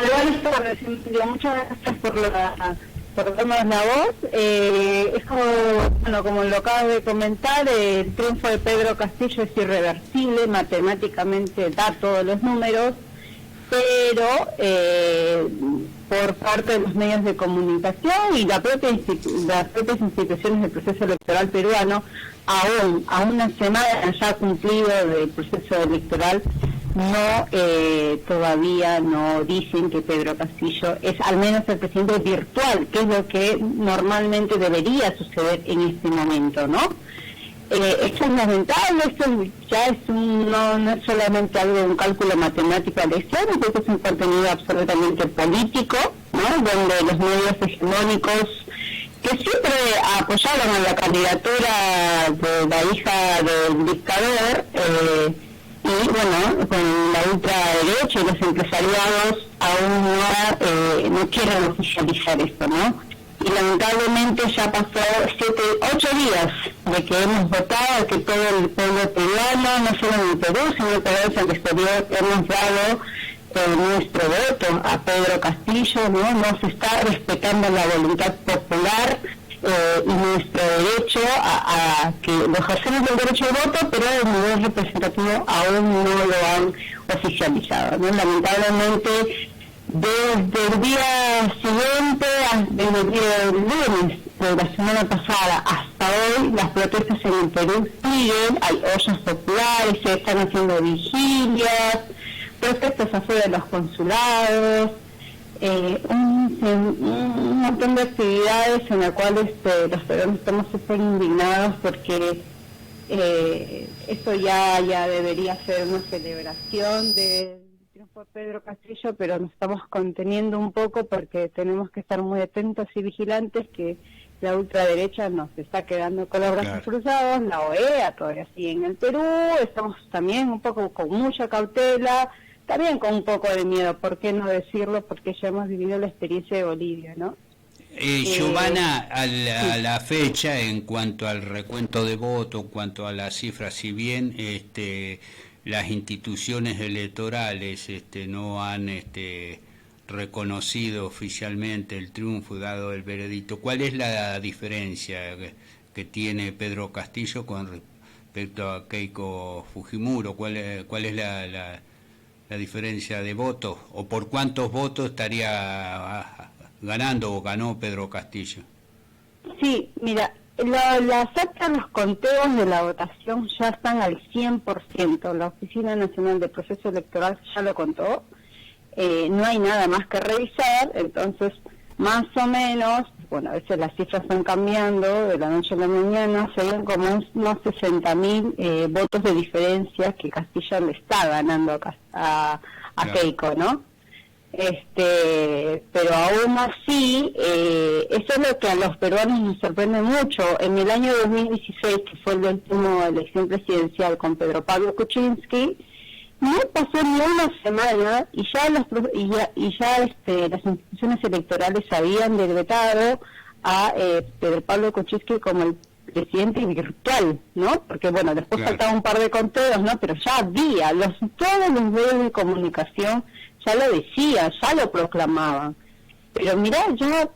Buenas tardes, Silvia. Muchas gracias por darnos la voz. Es como, bueno, como lo acabas de comentar, el triunfo de Pedro Castillo es irreversible, matemáticamente da todos los números, pero por parte de los medios de comunicación y las propias instituciones del proceso electoral peruano, aún a una semana ya cumplido del proceso electoral, todavía no dicen que Pedro Castillo es al menos el presidente virtual, que es lo que normalmente debería suceder en este momento, ¿no? Esto es lamentable, esto ya es no es solamente algo de un cálculo matemático de elecciones, esto es un contenido absolutamente político, ¿no? Donde los medios hegemónicos que siempre apoyaron a la candidatura de la hija del dictador, y bueno, con la ultraderecha y los empresariados aún no quieren oficializar esto, ¿no? Y lamentablemente ya pasó 8 días de que hemos votado, que todo el pueblo peruano, no solo en el Perú, sino en todo el exterior, hemos dado nuestro voto a Pedro Castillo, ¿no? No se está respetando la voluntad popular y nuestro derecho a que los ejercemos el derecho de voto, pero el nivel representativo aún no lo han oficializado, ¿no? Lamentablemente, desde el día siguiente, desde el día del lunes de la semana pasada hasta hoy, las protestas en el Perú siguen, hay ollas populares, se están haciendo vigilias, protestas afuera de los consulados, un montón de actividades en las cuales los peruanos estamos súper indignados porque esto ya debería ser una celebración del triunfo de Pedro Castillo, pero nos estamos conteniendo un poco porque tenemos que estar muy atentos y vigilantes que la ultraderecha nos está quedando con los brazos cruzados, la OEA todavía sigue en el Perú, estamos también un poco con mucha cautela, también con un poco de miedo, ¿por qué no decirlo? Porque ya hemos vivido la experiencia de Bolivia, ¿no? Giovanna, a la fecha, en cuanto al recuento de votos, en cuanto a las cifras, si bien las instituciones electorales no han reconocido oficialmente el triunfo dado el veredicto, ¿cuál es la diferencia que tiene Pedro Castillo con respecto a Keiko Fujimori? ¿Cuál es la diferencia de votos, o por cuántos votos estaría ganando o ganó Pedro Castillo? Sí, mira, las actas, los conteos de la votación ya están al 100%, la Oficina Nacional de Proceso Electoral ya lo contó, no hay nada más que revisar, entonces más o menos, bueno, a veces las cifras están cambiando de la noche a la mañana, serían como unos 60.000 votos de diferencia que Castillo le está ganando a Keiko, ¿no? Pero aún así, eso es lo que a los peruanos nos sorprende mucho. En el año 2016, que fue la última elección presidencial con Pedro Pablo Kuczynski, no pasó ni una semana y ya las instituciones electorales habían decretado a Pedro Pablo Kuczynski como el presidente virtual, ¿no? Porque bueno, después faltaba un par de conteos, ¿no? Pero ya había, todos los medios de comunicación ya lo decían, ya lo proclamaban. Pero mirá, ya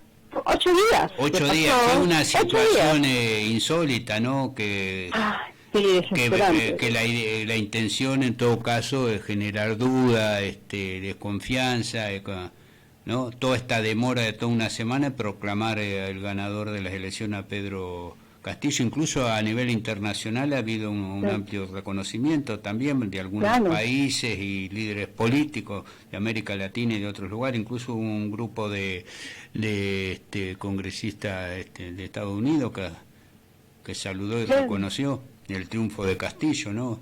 8 días. 8 días, fue una situación insólita, ¿no? Sí, que la intención en todo caso es generar duda, desconfianza, ¿no? Toda esta demora de toda una semana, proclamar el ganador de las elecciones a Pedro Castillo. Incluso a nivel internacional ha habido un amplio reconocimiento también de algunos países y líderes políticos de América Latina y de otros lugares, incluso un grupo de congresistas de Estados Unidos que saludó y reconoció el triunfo de Castillo, ¿no?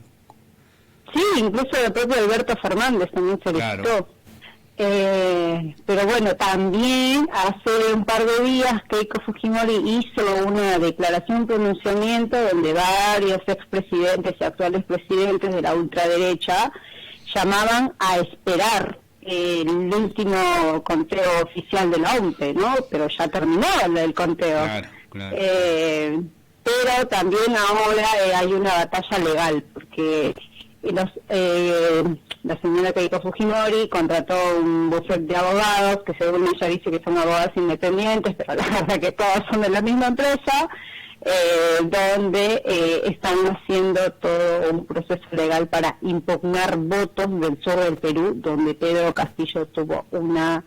Sí, incluso el propio Alberto Fernández también se felicitó. Pero bueno, también hace un par de días Keiko Fujimori hizo una declaración, un pronunciamiento donde varios expresidentes y actuales presidentes de la ultraderecha llamaban a esperar el último conteo oficial de la OMPE, ¿no? Pero ya terminó el conteo. Claro. Pero también ahora hay una batalla legal, porque la señora Keiko Fujimori contrató un bufete de abogados, que según ella dice que son abogados independientes, pero la verdad que todos son de la misma empresa, donde están haciendo todo un proceso legal para impugnar votos del sur del Perú, donde Pedro Castillo tuvo un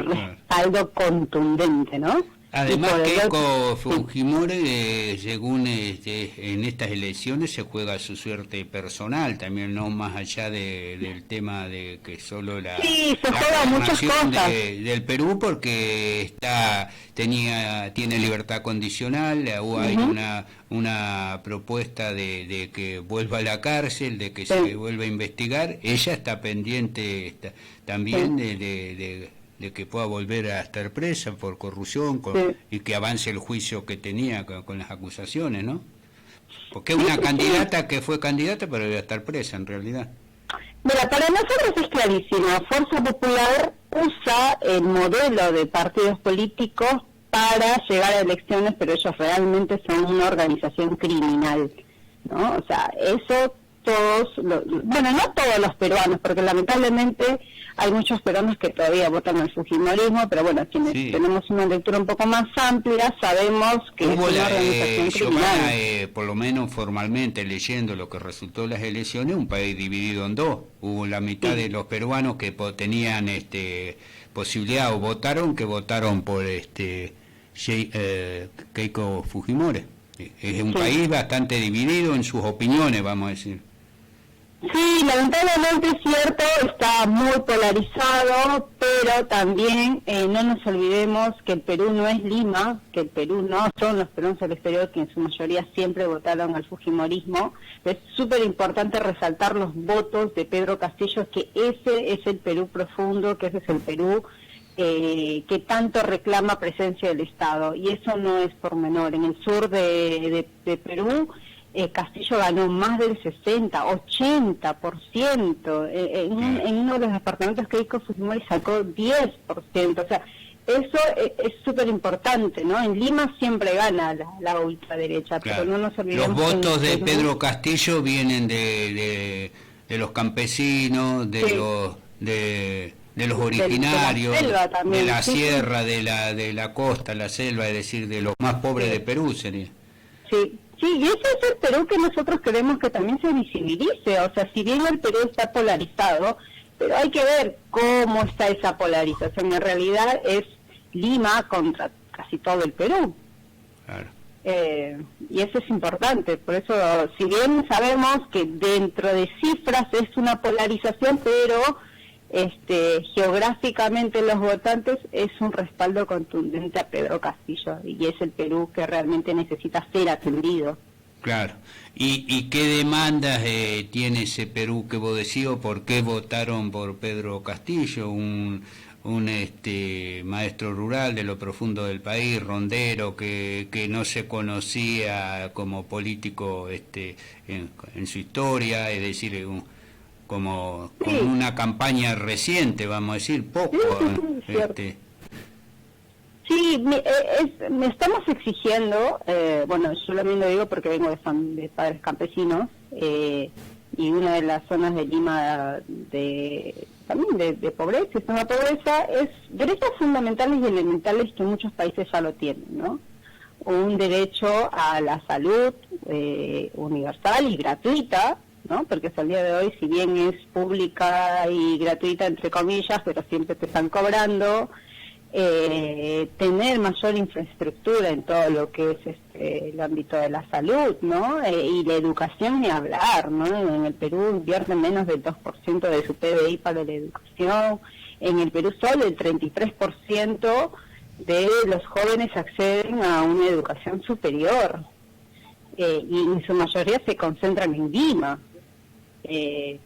respaldo contundente, ¿no? Además, Keiko Fujimori, según en estas elecciones, se juega su suerte personal, también no más allá del tema de que solo la gobernación del Perú, porque tiene libertad condicional, hay una propuesta de que vuelva a la cárcel, de que se vuelva a investigar. Ella está pendiente también de que pueda volver a estar presa por corrupción y que avance el juicio que tenía con las acusaciones, ¿no? Porque es una candidata que fue candidata, pero debe estar presa en realidad. Mira, para nosotros es clarísimo, Fuerza Popular usa el modelo de partidos políticos para llegar a elecciones, pero ellos realmente son una organización criminal, ¿no? O sea, eso no todos los peruanos, porque lamentablemente hay muchos peruanos que todavía votan al fujimorismo, pero bueno, quienes tenemos una lectura un poco más amplia, sabemos que es una organización criminal. Por lo menos formalmente, leyendo lo que resultó de las elecciones, un país dividido en dos. Hubo la mitad de los peruanos que tenían posibilidad o votaron por Keiko Fujimori. Es un país bastante dividido en sus opiniones, vamos a decir. Sí, lamentablemente es cierto, está muy polarizado, pero también no nos olvidemos que el Perú no es Lima, que el Perú no son los peruanos del exterior que en su mayoría siempre votaron al fujimorismo. Es súper importante resaltar los votos de Pedro Castillo, que ese es el Perú profundo, que ese es el Perú que tanto reclama presencia del Estado, y eso no es por menor. En el sur de Perú, Castillo ganó más del 80%, en uno de los departamentos que Keiko Fujimori sacó 10%, o sea, eso es súper importante, ¿no? En Lima siempre gana la ultraderecha, pero no nos olvidemos. Los votos de Pedro Castillo vienen de los campesinos, de los originarios, de la sierra, de la costa, la selva, es decir, de los más pobres de Perú sería. Sí, y ese es el Perú que nosotros queremos que también se visibilice. O sea, si bien el Perú está polarizado, pero hay que ver cómo está esa polarización. En realidad es Lima contra casi todo el Perú. Claro. Y eso es importante. Por eso, si bien sabemos que dentro de cifras es una polarización, pero geográficamente los votantes es un respaldo contundente a Pedro Castillo, y es el Perú que realmente necesita ser atendido. Claro. ¿Y qué demandas tiene ese Perú que vos decís, o por qué votaron por Pedro Castillo, un maestro rural de lo profundo del país, rondero, que no se conocía como político en su historia, es decir, como una campaña reciente, vamos a decir, poco. Sí, me estamos exigiendo, yo también lo digo porque vengo de padres campesinos, y una de las zonas de Lima también de pobreza, extrema pobreza, es derechos fundamentales y elementales que muchos países ya lo tienen, ¿no? Un derecho a la salud universal y gratuita, ¿no? Porque hasta el día de hoy, si bien es pública y gratuita entre comillas, pero siempre te están cobrando, tener mayor infraestructura en todo lo que es el ámbito de la salud, ¿no? Y la educación, ni hablar, ¿no? En el Perú invierte menos del 2% de su PBI para la educación. En el Perú solo el 33% de los jóvenes acceden a una educación superior, y en su mayoría se concentran en Lima. Y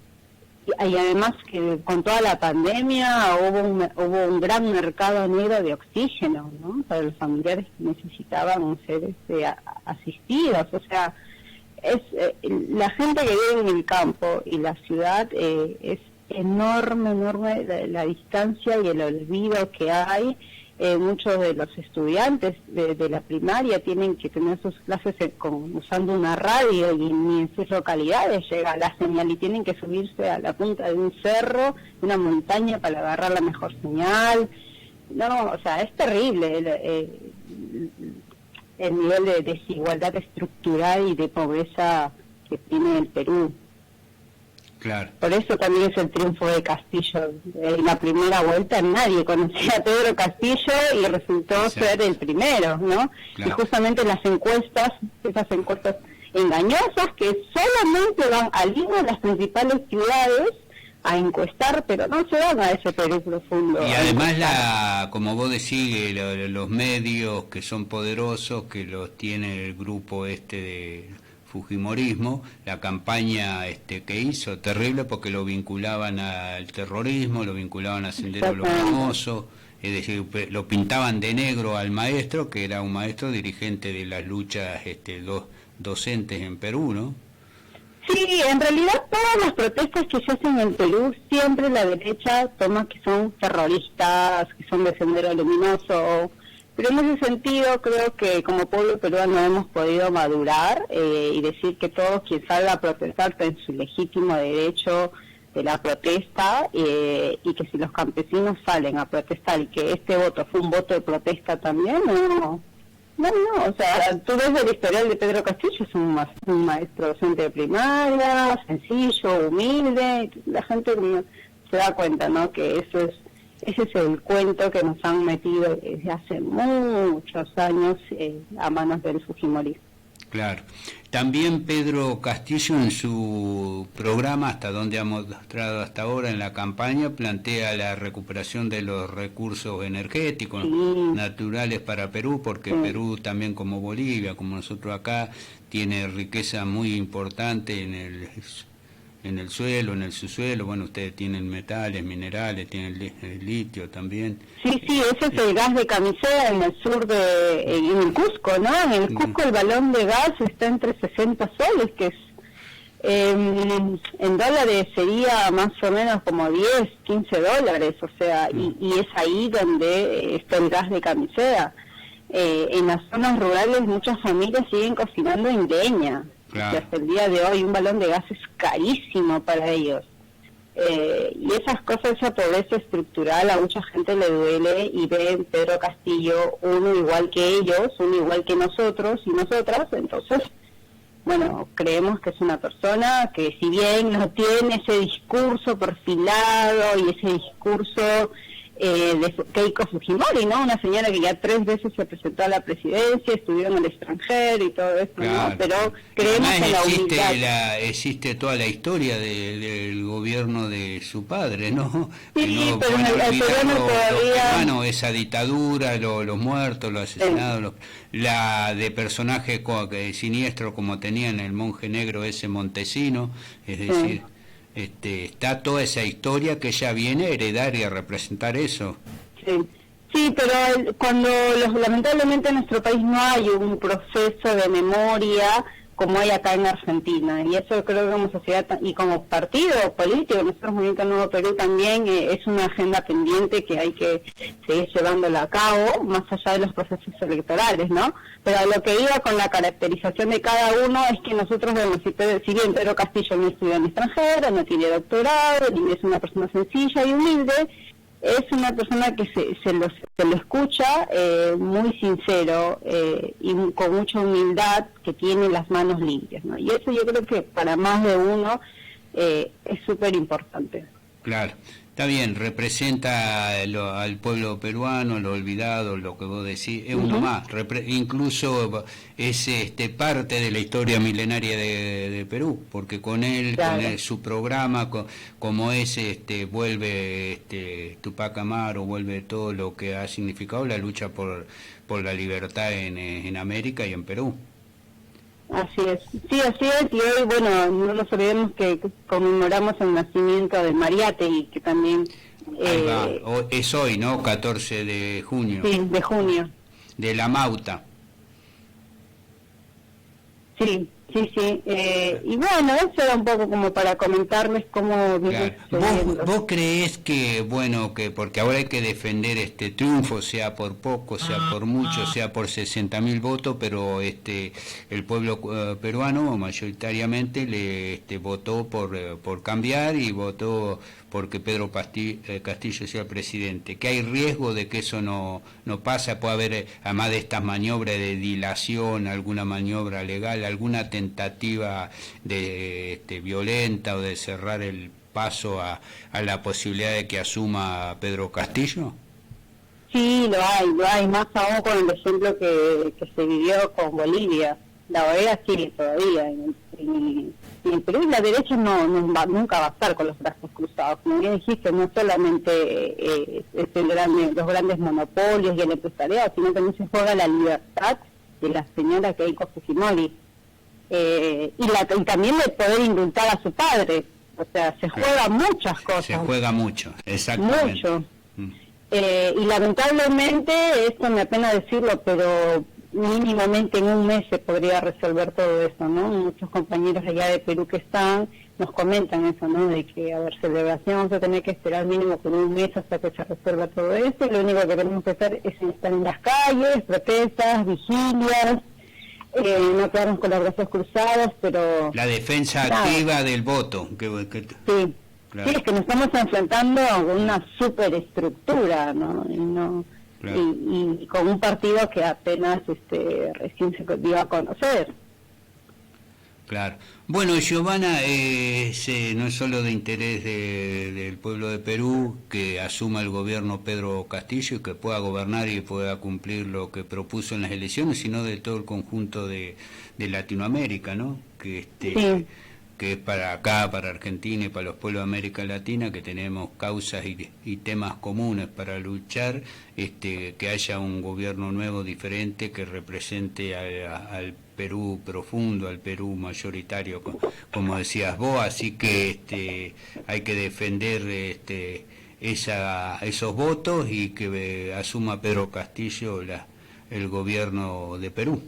además que con toda la pandemia hubo un gran mercado negro de oxígeno, ¿no? Para los familiares que necesitaban ser asistidos. O sea, la gente que vive en el campo y la ciudad, es enorme la distancia y el olvido que hay, muchos de los estudiantes de la primaria tienen que tener sus clases usando una radio y ni en sus localidades llega la señal y tienen que subirse a la punta de un cerro, una montaña para agarrar la mejor señal. No, o sea, es terrible el nivel de desigualdad estructural y de pobreza que tiene el Perú. Claro. Por eso también es el triunfo de Castillo. En la primera vuelta nadie conocía a Pedro Castillo y resultó ser el primero, ¿no? Claro. Y justamente las encuestas, esas encuestas engañosas que solamente van al hilo de las principales ciudades a encuestar, pero no se van a ese Perú profundo. Y además, como vos decís, los medios que son poderosos, que los tiene el grupo de fujimorismo, la campaña que hizo, terrible, porque lo vinculaban al terrorismo, lo vinculaban a Sendero Luminoso, es decir, lo pintaban de negro al maestro, que era un maestro dirigente de las luchas docentes en Perú, ¿no? Sí, en realidad todas las protestas que se hacen en Perú, siempre la derecha toma que son terroristas, que son de Sendero Luminoso, pero en ese sentido creo que como pueblo peruano hemos podido madurar y decir que todos quien salga a protestar está en su legítimo derecho de la protesta y que si los campesinos salen a protestar y que este voto fue un voto de protesta también, no, o sea, tú ves el historial de Pedro Castillo, es un maestro docente de primaria, sencillo, humilde, la gente se da cuenta, ¿no?, que ese es el cuento que nos han metido desde hace muchos años a manos del fujimorismo. Claro. También Pedro Castillo en su programa, hasta donde ha mostrado hasta ahora en la campaña, plantea la recuperación de los recursos energéticos naturales para Perú, porque Perú también como Bolivia, como nosotros acá, tiene riqueza muy importante en el suelo, en el subsuelo. Bueno, ustedes tienen metales, minerales, tienen el litio también. Sí, ese es el gas de Camisea en el sur en el Cusco, ¿no? En el Cusco el balón de gas está entre 60 soles, que es en dólares sería más o menos como 10, 15 dólares, o sea, y es ahí donde está el gas de Camisea. En las zonas rurales muchas familias siguen cocinando en leña. Claro. Que hasta el día de hoy un balón de gas es carísimo para ellos. Y esas cosas, esa pobreza estructural a mucha gente le duele y ve en Pedro Castillo uno igual que ellos, uno igual que nosotros y nosotras. Entonces, bueno, creemos que es una persona que si bien no tiene ese discurso perfilado y ese discurso de Keiko Fujimori, ¿no? Una señora que ya 3 veces se presentó a la presidencia, estudió en el extranjero y todo eso, claro, ¿no? Pero creemos en la unidad. Existe toda la historia del gobierno de su padre, ¿no? Sí, pero en el peruano todavía... Bueno, esa dictadura, los muertos, los asesinados, la de personajes siniestros como tenían el monje negro ese Montesino, es decir... está toda esa historia que ella viene a heredar y a representar eso. Sí, pero cuando lamentablemente en nuestro país no hay un proceso de memoria como hay acá en Argentina, y eso creo que como sociedad y como partido político, nosotros Movimiento Nuevo Perú también es una agenda pendiente que hay que seguir llevándola a cabo, más allá de los procesos electorales, ¿no? Pero lo que iba con la caracterización de cada uno es que nosotros vemos, si bien Pedro Castillo no estudió en extranjero, no tiene doctorado, y es una persona sencilla y humilde, es una persona que se lo escucha muy sincero y con mucha humildad, que tiene las manos limpias, ¿no? Y eso yo creo que para más de uno es súper importante. Claro, está bien, representa al pueblo peruano, lo olvidado, lo que vos decís, es uno más, incluso es parte de la historia milenaria de Perú, porque con él, claro, con su programa, como es, vuelve Tupac Amaru, vuelve todo lo que ha significado la lucha por la libertad en América y en Perú. Así es, sí, así es, y hoy, bueno, no nos olvidemos que conmemoramos el nacimiento de Mariátegui, que también... es hoy, ¿no? 14 de junio. Sí, de junio. De la Mauta. Sí, Sí, sí, y bueno, eso era un poco como para comentarles cómo viene sucediendo. ¿Vos creés que, bueno, que porque ahora hay que defender este triunfo, sea por poco, sea por mucho, sea por 60.000 votos, pero el pueblo peruano mayoritariamente le votó por cambiar y votó porque Pedro Castillo sea el presidente? ¿Que hay riesgo de que eso no pasa? ¿Puede haber, además de estas maniobras de dilación, alguna maniobra legal, alguna tentativa de violenta o de cerrar el paso a la posibilidad de que asuma Pedro Castillo? Sí, lo hay, más aún con el ejemplo que se vivió con Bolivia. La OEA sigue todavía. En Perú la derecha nunca va a estar con los brazos cruzados. Como bien dijiste, no solamente los grandes monopolios y el empresariado, sino también se juega la libertad de la señora Keiko Fujimori. Y también de poder indultar a su padre. O sea, se juega muchas cosas. Se juega mucho, exactamente. Mucho. Y lamentablemente, esto me apena decirlo, pero mínimamente en un mes se podría resolver todo eso, ¿no? Muchos compañeros allá de Perú que nos comentan eso, ¿no? De que, a ver, celebración vamos a tener que esperar mínimo por un mes hasta que se resuelva todo esto, y lo único que tenemos que hacer es estar en las calles, protestas, vigilias, no quedarnos con los brazos cruzados, pero... La defensa activa del voto. Sí. Claro. Sí, es que nos estamos enfrentando a una superestructura, ¿no? Claro. Y con un partido que apenas recién se dio a conocer. Claro. Bueno, Giovanna, no es solo de interés del pueblo de Perú que asuma el gobierno Pedro Castillo y que pueda gobernar y pueda cumplir lo que propuso en las elecciones, sino de todo el conjunto de Latinoamérica, ¿no? Que sí. Que es para acá, para Argentina y para los pueblos de América Latina, que tenemos causas y temas comunes para luchar, que haya un gobierno nuevo, diferente, que represente al Perú profundo, al Perú mayoritario, como decías vos, así que hay que defender esos votos y que asuma Pedro Castillo el gobierno de Perú.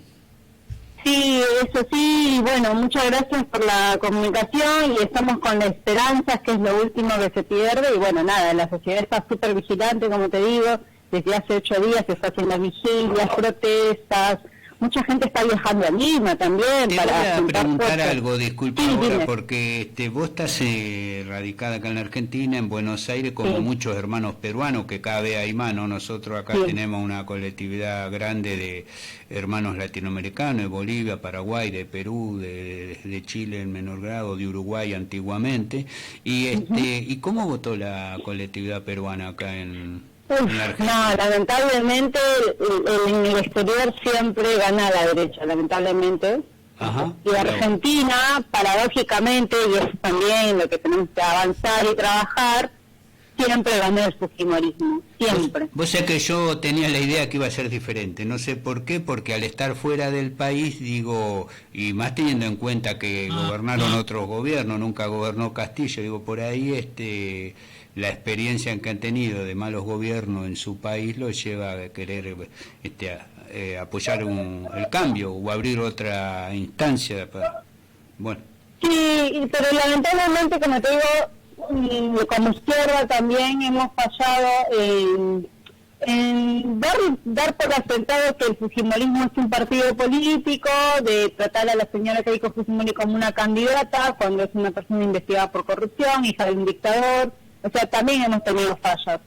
Sí, eso sí, bueno, muchas gracias por la comunicación y estamos con la esperanza, que es lo último que se pierde, y bueno, nada, la sociedad está súper vigilante, como te digo, desde hace 8 días se está haciendo vigilias, protestas, mucha gente está viajando a Lima también. Te para voy a preguntar cosas. algo, disculpa sí, ahora, dime. porque vos estás radicada acá en la Argentina, en Buenos Aires, como sí. muchos hermanos peruanos, que cada vez hay más, ¿no? Nosotros acá sí. tenemos una colectividad grande de hermanos latinoamericanos, de Bolivia, Paraguay, de Perú, de Chile en menor grado, de Uruguay antiguamente, ¿y cómo votó la colectividad peruana acá en no, lamentablemente en el exterior siempre gana la derecha, lamentablemente. Ajá, y Argentina, paradójicamente, y eso también lo que tenemos que avanzar y trabajar, siempre ganó el fujimorismo, siempre. Vos sabés que yo tenía la idea que iba a ser diferente, no sé por qué, porque al estar fuera del país, digo, y más teniendo en cuenta que gobernaron otros gobiernos, nunca gobernó Castillo, digo, por ahí la experiencia que han tenido de malos gobiernos en su país los lleva a querer apoyar el cambio o abrir otra instancia. Bueno. Sí, pero lamentablemente, como te digo, como izquierda también hemos fallado en dar por asentado que el fujimorismo es un partido político, de tratar a la señora Keiko Fujimori como una candidata cuando es una persona investigada por corrupción, hija de un dictador. O sea, también hemos tenido fallas,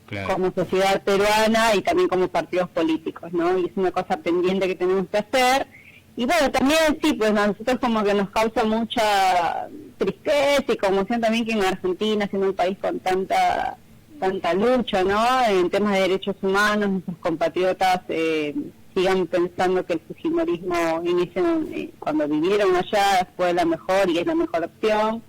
claro, como sociedad peruana y también como partidos políticos, ¿no? Y es una cosa pendiente que tenemos que hacer. Y bueno, también sí, pues a nosotros como que nos causa mucha tristeza y conmoción también que en Argentina, siendo un país con tanta lucha, ¿no? En temas de derechos humanos, nuestros compatriotas sigan pensando que el fujimorismo cuando vivieron allá fue la mejor y es la mejor opción.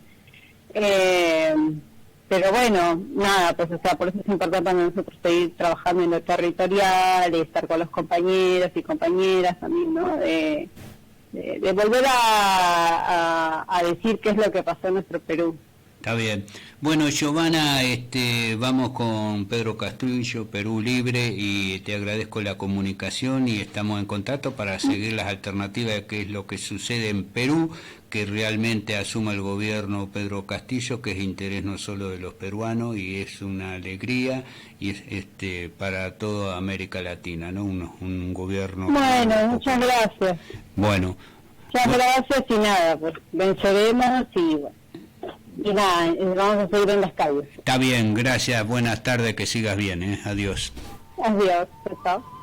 Pero bueno, nada, pues o sea, por eso es importante para nosotros seguir trabajando en lo territorial, y estar con los compañeros y compañeras también, ¿no? De volver a decir qué es lo que pasó en nuestro Perú. Está bien. Bueno, Giovanna, vamos con Pedro Castillo, Perú Libre, y te agradezco la comunicación y estamos en contacto para seguir las alternativas de qué es lo que sucede en Perú, que realmente asuma el gobierno Pedro Castillo, que es interés no solo de los peruanos y es una alegría y es para toda América Latina, ¿no? Un gobierno. Bueno, muchas gracias. Bueno. Muchas gracias y nada, pues venceremos y nada, vamos a seguir en las calles. Está bien, gracias, buenas tardes, que sigas bien, adiós. Adiós, chao.